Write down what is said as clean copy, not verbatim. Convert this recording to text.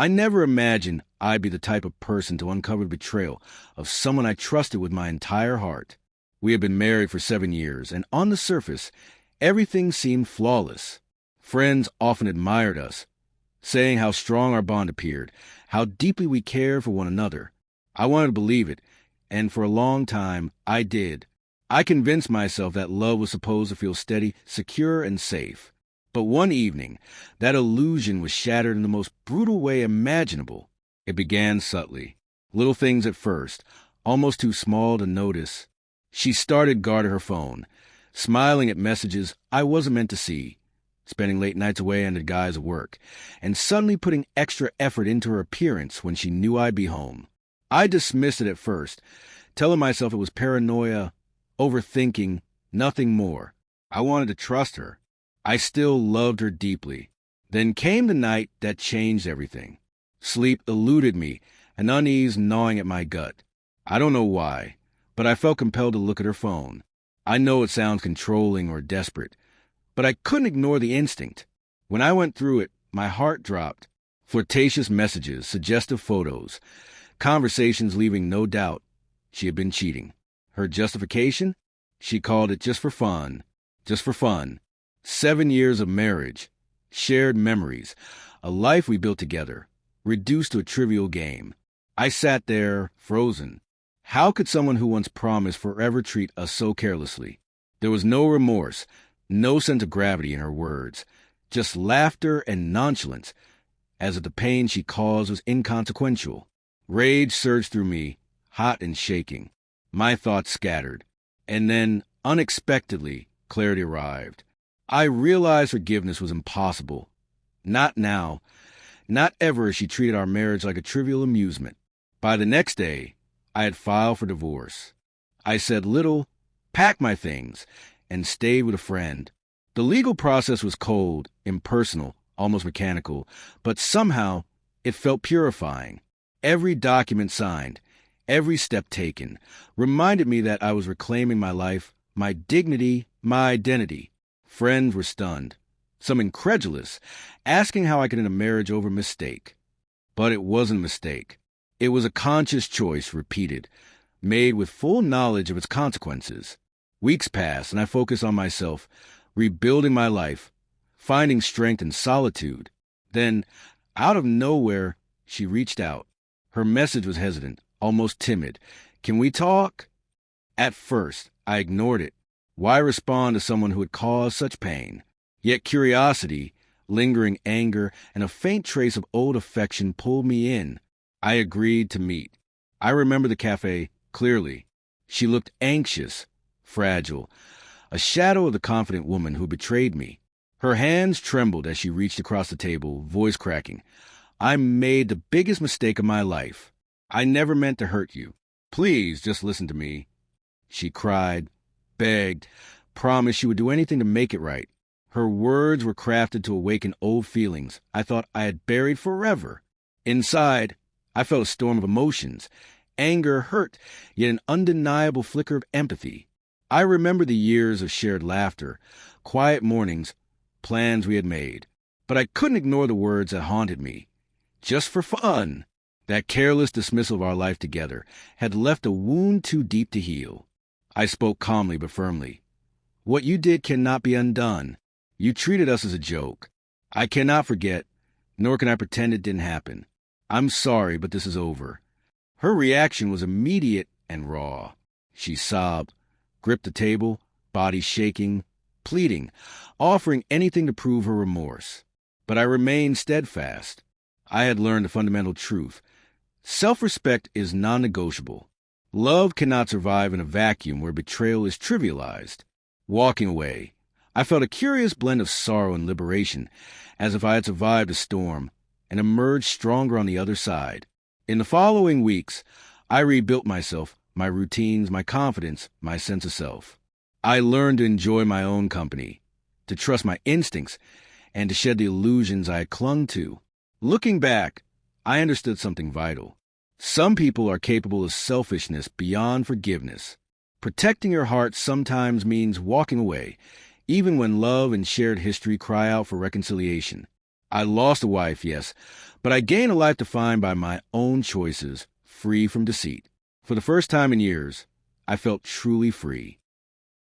I never imagined I'd be the type of person to uncover the betrayal of someone I trusted with my entire heart. We had been married for 7 years, and on the surface, everything seemed flawless. Friends often admired us, saying how strong our bond appeared, how deeply we cared for one another. I wanted to believe it, and for a long time, I did. I convinced myself that love was supposed to feel steady, secure, and safe. But one evening, that illusion was shattered in the most brutal way imaginable. It began subtly. Little things at first, almost too small to notice. She started guarding her phone, smiling at messages I wasn't meant to see, spending late nights away under the guise of work, and suddenly putting extra effort into her appearance when she knew I'd be home. I dismissed it at first, telling myself it was paranoia, overthinking, nothing more. I wanted to trust her. I still loved her deeply. Then came the night that changed everything. Sleep eluded me, an unease gnawing at my gut. I don't know why, but I felt compelled to look at her phone. I know it sounds controlling or desperate, but I couldn't ignore the instinct. When I went through it, my heart dropped. Flirtatious messages, suggestive photos, conversations leaving no doubt she had been cheating. Her justification? She called it just for fun. Just for fun. 7 years of marriage, shared memories, a life we built together, reduced to a trivial game. I sat there, frozen. How could someone who once promised forever treat us so carelessly? There was no remorse, no sense of gravity in her words, just laughter and nonchalance, as if the pain she caused was inconsequential. Rage surged through me, hot and shaking. My thoughts scattered. And then, unexpectedly, clarity arrived. I realized forgiveness was impossible. Not now. Not ever as she treated our marriage like a trivial amusement. By the next day, I had filed for divorce. I said little, packed my things, and stayed with a friend. The legal process was cold, impersonal, almost mechanical, but somehow it felt purifying. Every document signed, every step taken, reminded me that I was reclaiming my life, my dignity, my identity. Friends were stunned, some incredulous, asking how I could end a marriage over mistake. But it wasn't a mistake. It was a conscious choice, repeated, made with full knowledge of its consequences. Weeks passed, and I focused on myself, rebuilding my life, finding strength in solitude. Then, out of nowhere, she reached out. Her message was hesitant, almost timid. "Can we talk?" At first, I ignored it. Why respond to someone who had caused such pain? Yet curiosity, lingering anger, and a faint trace of old affection pulled me in. I agreed to meet. I remember the cafe clearly. She looked anxious, fragile, a shadow of the confident woman who betrayed me. Her hands trembled as she reached across the table, voice cracking. "I made the biggest mistake of my life. I never meant to hurt you. Please just listen to me." She cried, begged, promised she would do anything to make it right. Her words were crafted to awaken old feelings I thought I had buried forever. Inside, I felt a storm of emotions, anger, hurt, yet an undeniable flicker of empathy. I remember the years of shared laughter, quiet mornings, plans we had made. But I couldn't ignore the words that haunted me. Just for fun. That careless dismissal of our life together had left a wound too deep to heal. I spoke calmly but firmly. "What you did cannot be undone. You treated us as a joke. I cannot forget, nor can I pretend it didn't happen. I'm sorry, but this is over." Her reaction was immediate and raw. She sobbed, gripped the table, body shaking, pleading, offering anything to prove her remorse. But I remained steadfast. I had learned a fundamental truth. Self-respect is non-negotiable. Love cannot survive in a vacuum where betrayal is trivialized. Walking away, I felt a curious blend of sorrow and liberation, as if I had survived a storm and emerged stronger on the other side. In the following weeks, I rebuilt myself, my routines, my confidence, my sense of self. I learned to enjoy my own company, to trust my instincts, and to shed the illusions I had clung to. Looking back, I understood something vital. Some people are capable of selfishness beyond forgiveness. Protecting your heart sometimes means walking away, even when love and shared history cry out for reconciliation. I lost a wife, yes, but I gained a life defined by my own choices, free from deceit. For the first time in years, I felt truly free.